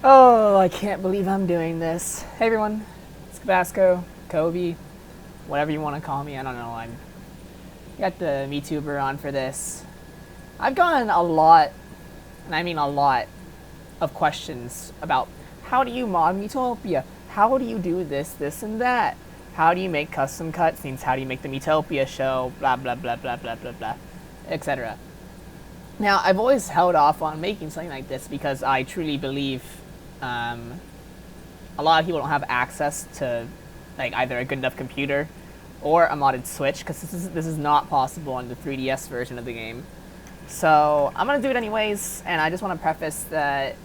Oh, I can't believe I'm doing this. Hey everyone, it's Cabasco, Kobe, whatever you want to call me. I don't know. I got the Miituber on for this. I've gotten a lot, and I mean a lot, of questions about how do you mod Miitopia? How do you do this, this, and that? How do you make custom cutscenes? How do you make the Miitopia Show? Blah blah blah blah blah blah blah, etc. Now, I've always held off on making something like this because I truly believe a lot of people don't have access to like either a good enough computer or a modded Switch, because this is not possible on the 3DS version of the game. So I'm gonna do it anyways, and I just want to preface that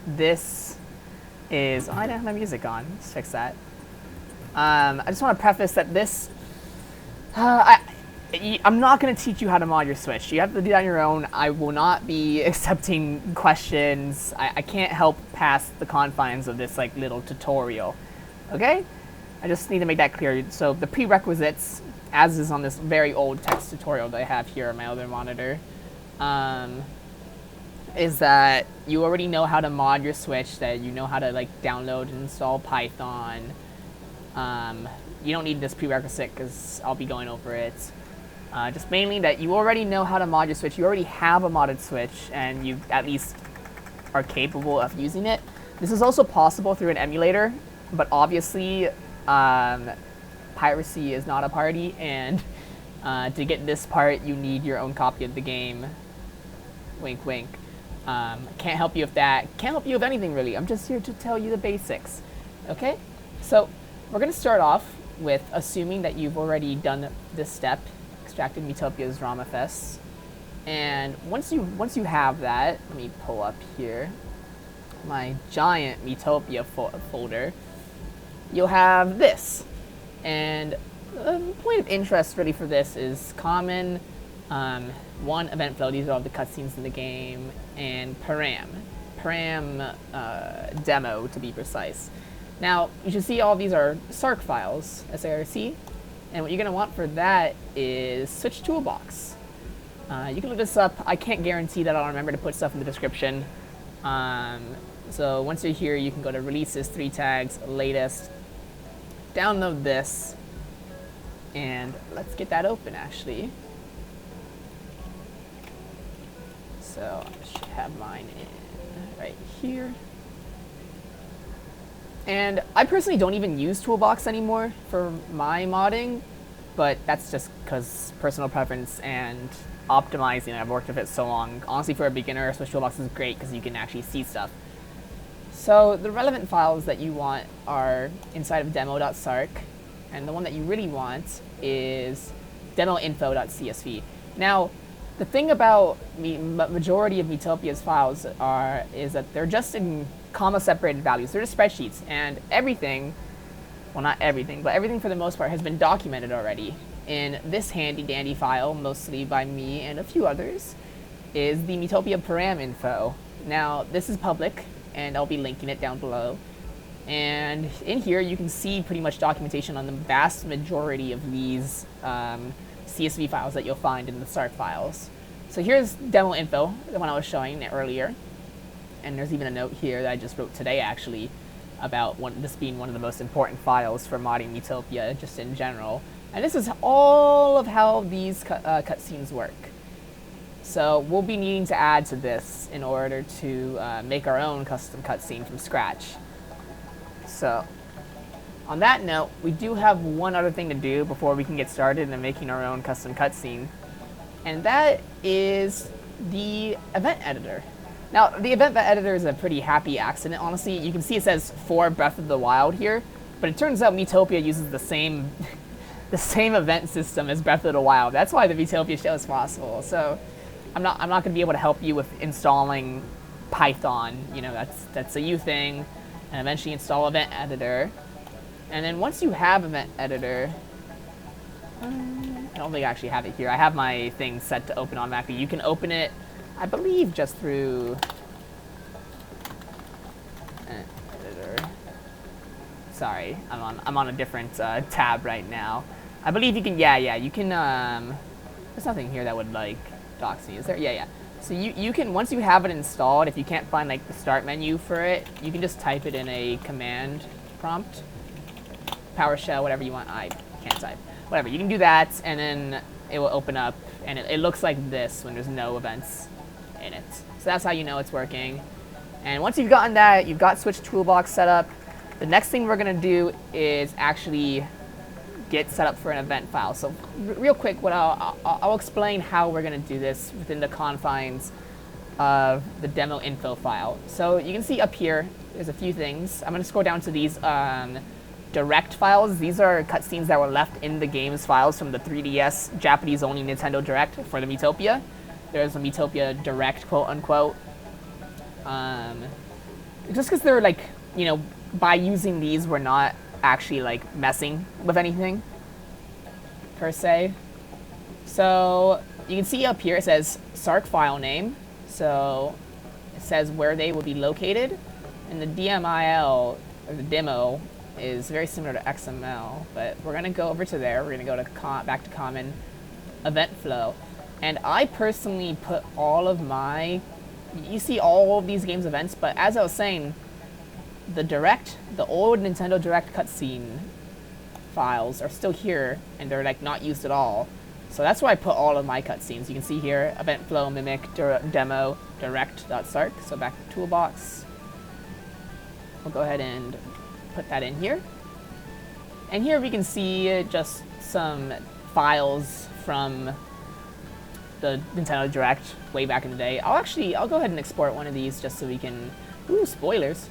this is I don't have my music on. Let's fix that. I just want to preface that this I'm not going to teach you how to mod your Switch. You have to do that on your own. I will not be accepting questions. I can't help past the confines of this like little tutorial. Okay? I just need to make that clear. So the prerequisites, as is on this very old text tutorial that I have here on my other monitor, is that you already know how to mod your Switch, that you know how to like download and install Python. You don't need this prerequisite because I'll be going over it. Just mainly that you already know how to mod your Switch. You already have a modded Switch, and you at least are capable of using it. This is also possible through an emulator, but obviously piracy is not a party, and to get this part you need your own copy of the game. Wink wink. Can't help you with that. Can't help you with anything really. I'm just here to tell you the basics. Okay? So we're going to start off with assuming that you've already done this step, extracted Miitopia's Ramafest. And once you have that, let me pull up here my giant Miitopia folder. You'll have this. And the point of interest really for this is common, one, event flow. These are all the cutscenes in the game, and param demo to be precise. Now, you should see all these are SARC files, SARC, and what you're going to want for that is Switch Toolbox. You can look this up. I can't guarantee that I'll remember to put stuff in the description. So once you're here, you can go to Releases, 3 tags, Latest, download this, and let's get that open actually. So I should have mine in right here. And I personally don't even use Toolbox anymore for my modding, but that's just because personal preference and optimizing. I've worked with it so long. Honestly, for a beginner, Switch Toolbox is great because you can actually see stuff. So the relevant files that you want are inside of demo.sarc, and the one that you really want is demoinfo.csv. Now, the thing about majority of Miitopia's files is that they're just in comma-separated values. They're just spreadsheets, and everything, well, not everything, but everything for the most part has been documented already. In this handy-dandy file, mostly by me and a few others, is the Miitopia param info. Now, this is public, and I'll be linking it down below. And in here, you can see pretty much documentation on the vast majority of these CSV files that you'll find in the SARC files. So here's demo info, the one I was showing earlier. And there's even a note here that I just wrote today, actually, about this being one of the most important files for modding Miitopia, just in general. And this is all of how these cutscenes work. So we'll be needing to add to this in order to make our own custom cutscene from scratch. So on that note, we do have one other thing to do before we can get started in making our own custom cutscene, and that is the event editor. Now, the event editor is a pretty happy accident, honestly. You can see it says for Breath of the Wild here, but it turns out Miitopia uses the same event system as Breath of the Wild. That's why the Miitopia Show is possible. So I'm not going to be able to help you with installing Python. You know, that's a you thing, and eventually install event editor. And then once you have event editor, I don't think I actually have it here. I have my thing set to open automatically. You can open it, I believe, just through editor. Sorry, I'm on a different tab right now. I believe you can, yeah, you can. There's nothing here that would like dox me, is there? Yeah. So you can, once you have it installed, if you can't find like the start menu for it, you can just type it in a command prompt, PowerShell, whatever you want. I can't type. Whatever, you can do that, and then it will open up, and it looks like this when there's no events in it. So that's how you know it's working. And once you've gotten that, you've got Switch Toolbox set up, the next thing we're gonna do is actually get set up for an event file. So real quick, what I'll explain how we're gonna do this within the confines of the demo info file. So you can see up here, there's a few things. I'm gonna scroll down to these direct files. These are cutscenes that were left in the game's files from the 3DS Japanese only Nintendo Direct for the Miitopia. There's a Miitopia Direct, quote unquote. Just because they're like, you know, by using these, we're not actually like messing with anything per se. So you can see up here it says SARC file name, so it says where they will be located, and the DMIL or the demo is very similar to XML, but we're gonna go over to there. We're gonna go to back to common event flow, and I personally put all of my, you see all of these games events, but as I was saying, the Direct, the old Nintendo Direct cutscene files are still here, and they're like not used at all. So that's why I put all of my cutscenes. You can see here, event flow, mimic, demo, direct.sarc. So back to Toolbox. We'll go ahead and put that in here. And here we can see just some files from the Nintendo Direct way back in the day. I'll go ahead and export one of these just so we can, ooh, spoilers.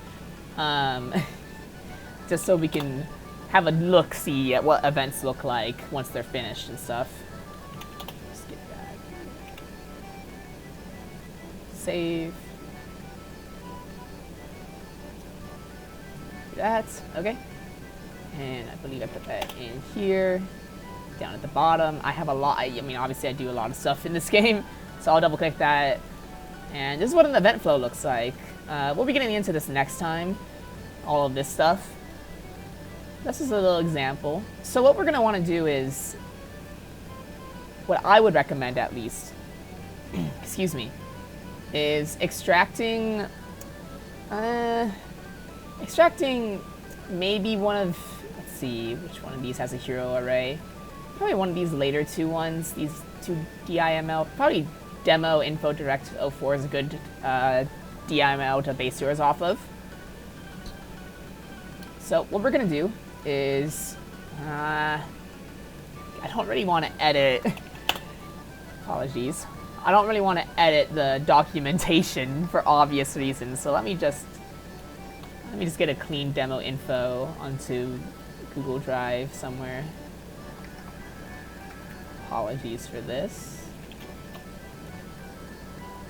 Just so we can have a look-see at what events look like once they're finished and stuff. Just get that. Save. That's okay. And I believe I put that in here. Down at the bottom, I have a lot. I mean, obviously I do a lot of stuff in this game, so I'll double click that. And this is what an event flow looks like. We'll be getting into this next time, all of this stuff. This is a little example. So what we're going to want to do is, what I would recommend at least, excuse me, is extracting maybe one of, let's see, which one of these has a hero array? Probably one of these later two ones, these two DIML, probably demo info direct 04 is a good DIML to base yours off of. So what we're gonna do is, I don't really want to edit, apologies, I don't really want to edit the documentation for obvious reasons, so let me just get a clean demo info onto Google Drive somewhere. Apologies for this.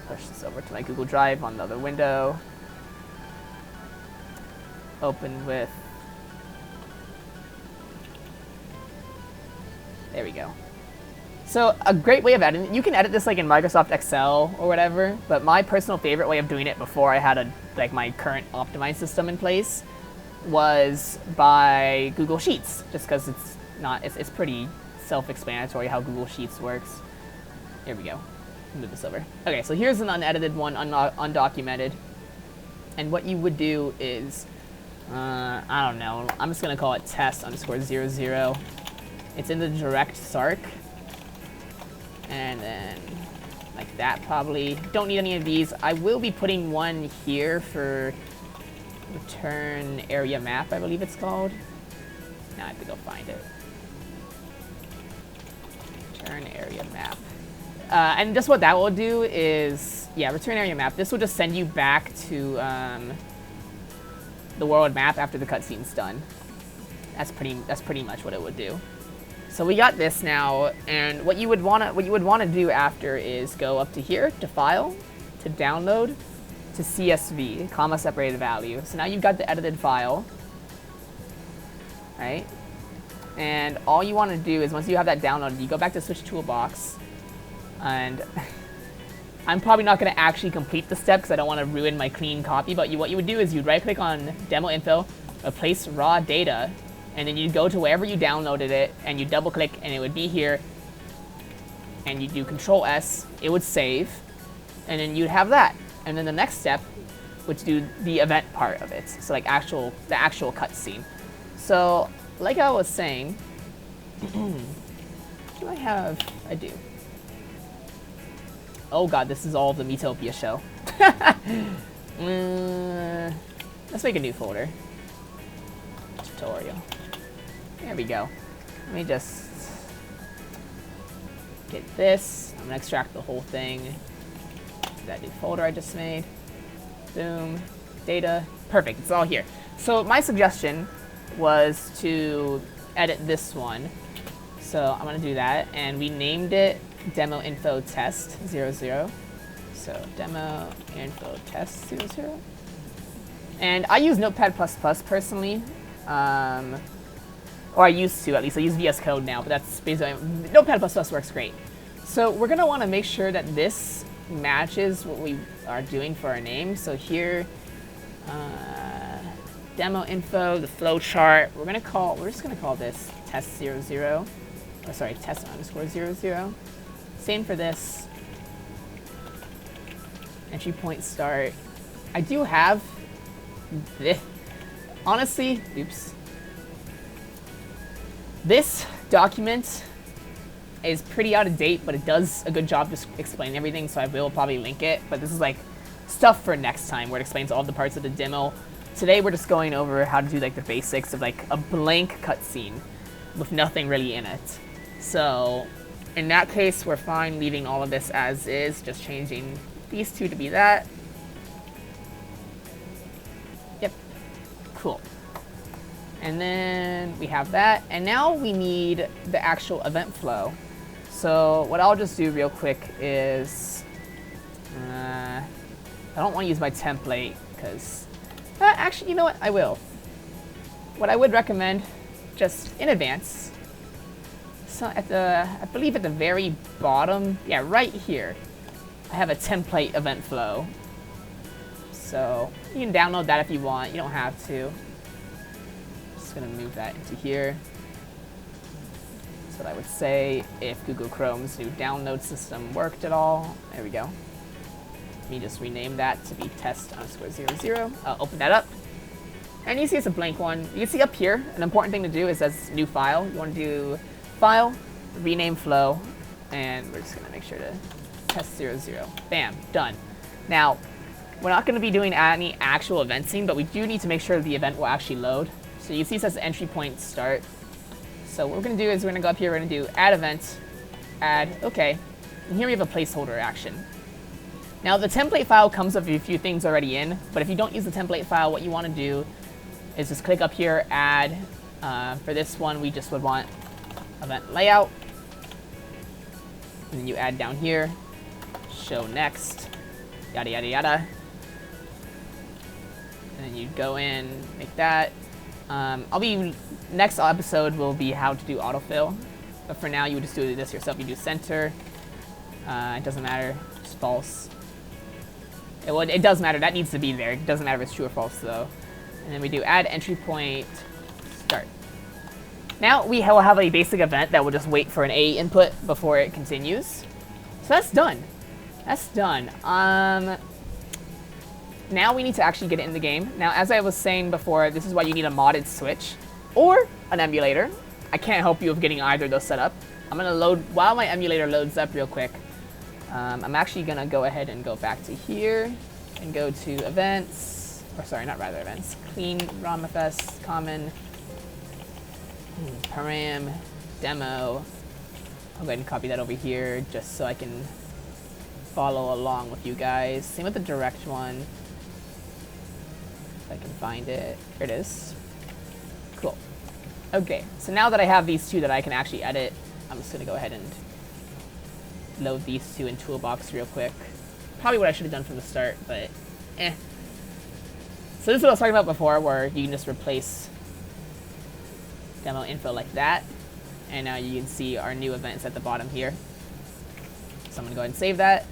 Push this over to my Google Drive on the other window. Open with, there we go. So a great way of editing, you can edit this like in Microsoft Excel or whatever, but my personal favorite way of doing it before I had my current optimized system in place was by Google Sheets, just because it's pretty self-explanatory how Google Sheets works. Here we go. Move this over. Okay, so here's an unedited one, undocumented. And what you would do is, I don't know, I'm just gonna call it test_00. It's in the direct SARC. And then, like that probably. Don't need any of these. I will be putting one here for return area map, I believe it's called. Now I have to go find it. Return area map. And just what that will do is, yeah, return area map. This will just send you back to the world map after the cutscene's done. That's pretty much what it would do. So we got this now, and what you would want to do after is go up to here to File, to Download, to CSV, comma separated value. So now you've got the edited file, right? And all you want to do is once you have that downloaded, you go back to Switch Toolbox, and I'm probably not going to actually complete the step because I don't want to ruin my clean copy. But what you would do is you'd right-click on Demo Info, replace raw data. And then you'd go to wherever you downloaded it, and you double-click, and it would be here. And you do Control-S, it would save. And then you'd have that. And then the next step would do the event part of it. So like the actual cutscene. So like I was saying, do I have? I do. Oh god, this is all the Miitopia Show. Let's make a new folder. Tutorial. There we go. Let me just get this. I'm gonna extract the whole thing. That new folder I just made. Boom. Data. Perfect. It's all here. So my suggestion was to edit this one. So I'm gonna do that, and we named it demo info test 00. So demo info test 00. And I use Notepad++ personally, or I used to at least. I use VS Code now, but that's basically Notepad++ works great. So we're gonna want to make sure that this matches what we are doing for our name. So here, demo info, the flow chart. We're just gonna call this test 00. Or sorry, test underscore 00. Same for this. Entry point start. I do have this. Honestly, oops. This document is pretty out of date, but it does a good job just explaining everything, so I will probably link it. But this is like stuff for next time where it explains all the parts of the demo. Today we're just going over how to do like the basics of like a blank cutscene with nothing really in it. So in that case, we're fine leaving all of this as is, just changing these two to be that. Yep, cool. And then we have that, and now we need the actual event flow. So what I'll just do real quick is, I don't want to use my template, because, actually, you know what, I will. What I would recommend, just in advance, so at the, I believe at the very bottom, yeah, right here, I have a template event flow. So you can download that if you want, you don't have to. Just gonna move that into here. That's what I would say if Google Chrome's new download system worked at all. There we go. Let me just rename that to be test underscore 00. Open that up. And you see it's a blank one. You can see up here, an important thing to do is as new file. You want to do file, rename flow, and we're just gonna make sure to test 00. Bam, done. Now, we're not gonna be doing any actual event scene, but we do need to make sure the event will actually load. So you see it says entry point start. So what we're gonna do is we're gonna go up here, we're gonna do add event, add, okay. And here we have a placeholder action. Now the template file comes with a few things already in, but if you don't use the template file, what you wanna do is just click up here, add. For this one, we just would want event layout. And then you add down here, show next, yada, yada, yada. And then you go in, make that. Next episode will be how to do autofill. But for now, you would just do this yourself. You do center. It doesn't matter, it's false. It does matter, that needs to be there. It doesn't matter if it's true or false though. And then we do add entry point, start. Now we will have a basic event that will just wait for an A input before it continues. So that's done. That's done. Now we need to actually get it in the game. Now, as I was saying before, this is why you need a modded switch or an emulator. I can't help you with getting either of those set up. I'm gonna load, while my emulator loads up real quick, I'm actually gonna go ahead and go back to here and go to events, or sorry, not rather events, clean ROMFS, common, param, demo. I'll go ahead and copy that over here just so I can follow along with you guys. Same with the direct one. If I can find it. Here it is. Cool. Okay, so now that I have these two that I can actually edit, I'm just gonna go ahead and load these two in Toolbox real quick. Probably what I should have done from the start, but eh. So this is what I was talking about before, where you can just replace demo info like that. And now you can see our new events at the bottom here. So I'm gonna go ahead and save that.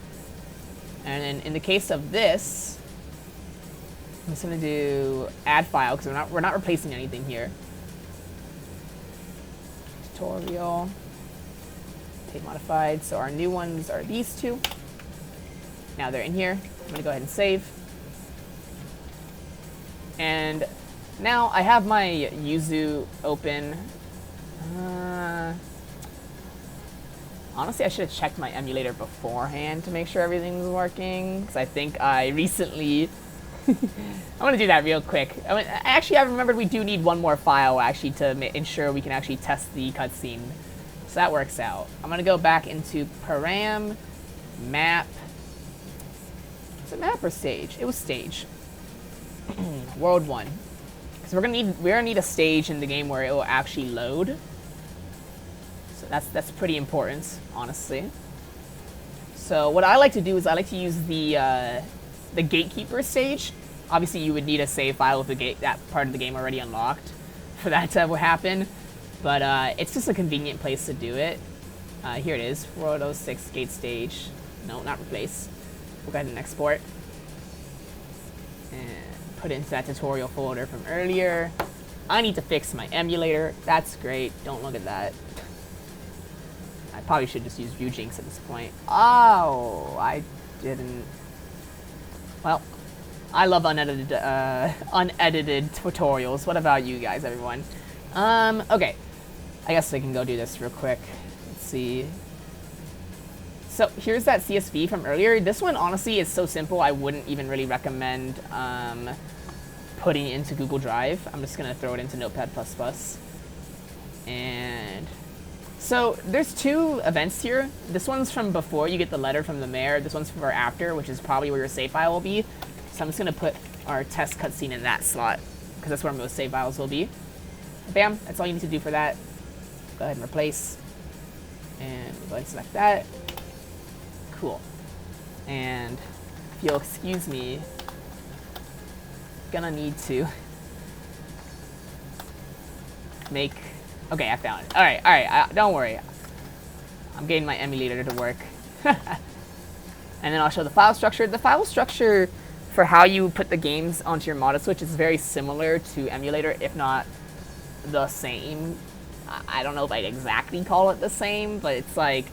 And then in the case of this, I'm just gonna do add file, because we're not replacing anything here. Tutorial, tape modified. So our new ones are these two. Now they're in here. I'm gonna go ahead and save. And now I have my Yuzu open. Honestly, I should have checked my emulator beforehand to make sure everything's working, because I think I recently... I'm going to do that real quick. Actually, I remembered we do need one more file, actually, to ensure we can actually test the cutscene. So that works out. I'm going to go back into param, map. Was it map or stage? It was stage. World 1. Because we're gonna need a stage in the game where it will actually load. So that's pretty important, honestly. So what I like to do is I like to use the gatekeeper stage. Obviously, you would need a save file with that part of the game already unlocked for that to happen. But it's just a convenient place to do it. Here it is, World 06 gate stage. No, not replace. We'll go ahead and export. And put it into that tutorial folder from earlier. I need to fix my emulator. That's great. Don't look at that. I probably should just use Ryujinx at this point. Oh, I didn't. Well, I love unedited tutorials. What about you guys, everyone? Okay. I guess I can go do this real quick. Let's see. So here's that CSV from earlier. This one, honestly, is so simple, I wouldn't even really recommend putting it into Google Drive. I'm just going to throw it into Notepad++. And so there's two events here. This one's from before you get the letter from the mayor. This one's for after, which is probably where your save file will be. So I'm just going to put our test cutscene in that slot, because that's where most save files will be. Bam, that's all you need to do for that. Go ahead and replace. And go ahead and select that. Cool. And if you'll excuse me, gonna need to make... Okay, I found it. Alright, don't worry. I'm getting my emulator to work. And then I'll show the file structure. The file structure for how you put the games onto your modded Switch is very similar to Emulator, if not the same. I don't know if I'd exactly call it the same, but it's like,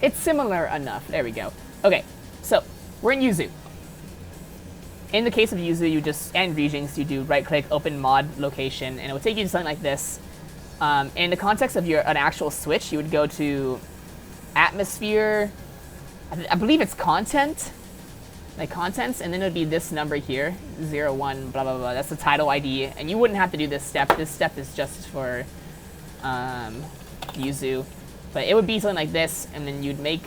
it's similar enough. There we go. Okay, so we're in Yuzu. In the case of Yuzu, and Ryujinx, you do right-click, open mod location, and it will take you to something like this. In the context of an actual Switch, you would go to atmosphere, I believe it's content, like contents, and then it would be this number here, 01, blah, blah, blah. That's the title ID, and you wouldn't have to do this step. This step is just for Yuzu. But it would be something like this, and then you'd make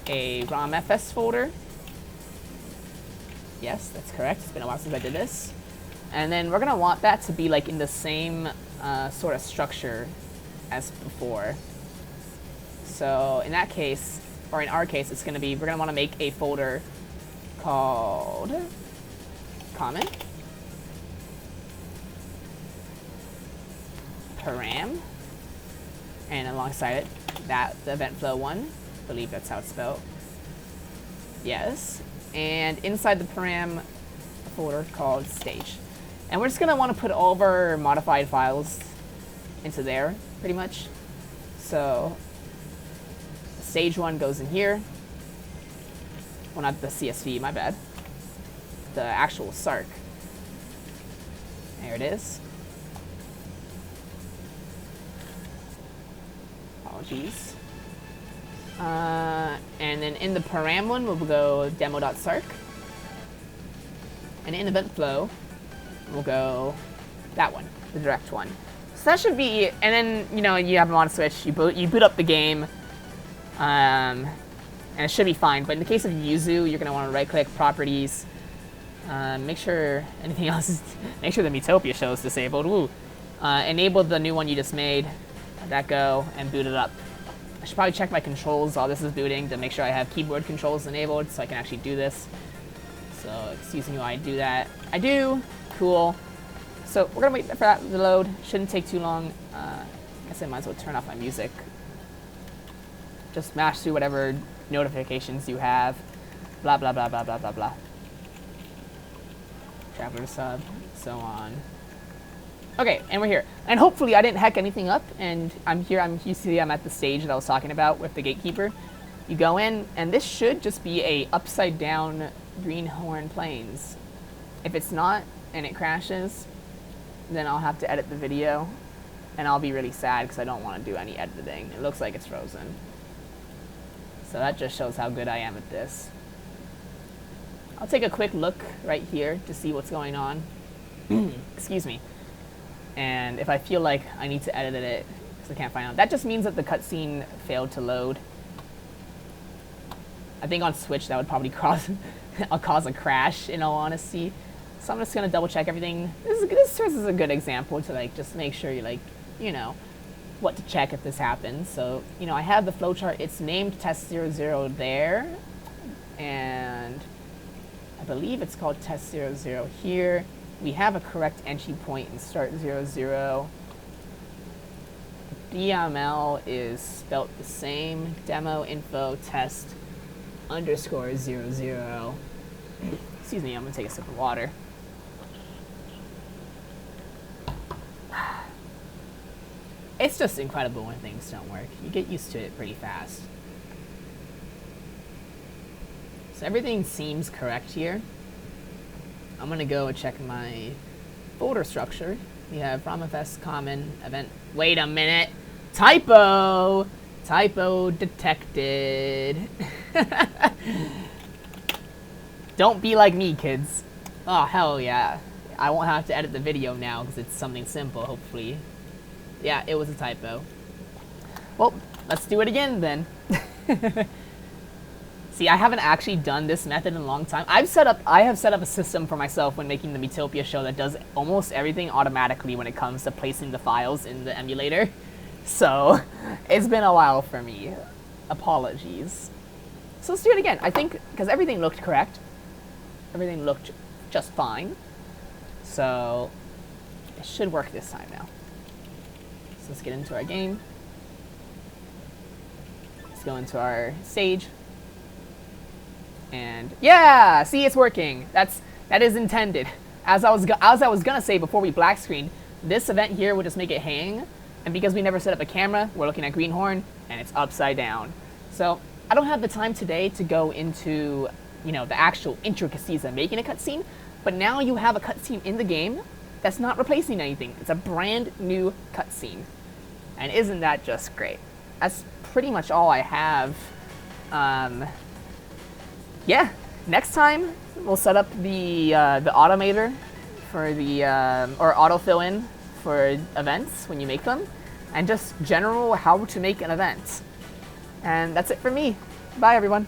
a ROMFS folder. Yes, that's correct. It's been a while since I did this. And then we're going to want that to be like in the same sort of structure as before. So in that case, or in our case, it's going to be, we're going to want to make a folder called common param, and alongside it, the event flow one. I believe that's how it's spelled. Yes. And inside the param, a folder called stage. And we're just going to want to put all of our modified files into there, pretty much. So stage 1 goes in here. Well, not the CSV, my bad. The actual SARC. There it is. Apologies. And then in the param one, we'll go demo.sarc. And in event flow, we'll go that one, the direct one. So that should be, and then, you know, you have them on Switch, you boot up the game, and it should be fine. But in the case of Yuzu, you're going to want to right-click Properties, make sure anything else is, make sure the Miitopia Show is disabled. Woo. Enable the new one you just made, let that go, and boot it up. I should probably check my controls while this is booting to make sure I have keyboard controls enabled so I can actually do this. So, excuse me while I do that. I do. Cool. So, we're going to wait for that to load. Shouldn't take too long. I guess I might as well turn off my music. Just mash through whatever notifications you have. Blah, blah, blah, blah, blah, blah, blah. Traveler sub, so on. Okay, and we're here. And hopefully I didn't heck anything up, and I'm here. You see I'm at the stage that I was talking about with the gatekeeper. You go in, and this should just be a upside down greenhorn plains. If it's not, and it crashes, then I'll have to edit the video, and I'll be really sad because I don't want to do any editing. It looks like it's frozen. So that just shows how good I am at this. I'll take a quick look right here to see what's going on. Excuse me. And if I feel like I need to edit it because I can't find out, that just means that the cutscene failed to load. I think on Switch that would probably cause a crash, in all honesty. So I'm just gonna double check everything. This serves as a good example to like just make sure you like, you know, what to check if this happens. So, you know, I have the flowchart. It's named test 00 there, and I believe it's called test 00 here. We have a correct entry point in start 00. DML is spelt the same. Demo info test underscore 00. Excuse me, I'm gonna take a sip of water. It's just incredible when things don't work. You get used to it pretty fast. So everything seems correct here. I'm gonna go check my folder structure. We have ROMFS common event. Wait a minute. Typo! Typo detected. Don't be like me, kids. Oh, hell yeah. I won't have to edit the video now because it's something simple, hopefully. Yeah, it was a typo. Well, let's do it again then. See, I haven't actually done this method in a long time. I have set up a system for myself when making the Miitopia Show that does almost everything automatically when it comes to placing the files in the emulator. So, it's been a while for me. Apologies. So let's do it again. I think, because everything looked correct. Everything looked just fine. So, it should work this time now. So let's get into our game. Let's go into our stage. And yeah, see, it's working. That is intended. As I was gonna say before we black screened, this event here would just make it hang. And because we never set up a camera, we're looking at greenhorn and it's upside down. So I don't have the time today to go into, you know, the actual intricacies of making a cutscene. But now you have a cutscene in the game that's not replacing anything. It's a brand new cutscene. And isn't that just great? That's pretty much all I have. Yeah, next time we'll set up the automator for the, or autofill in for events when you make them, and just general how to make an event. And that's it for me. Bye, everyone.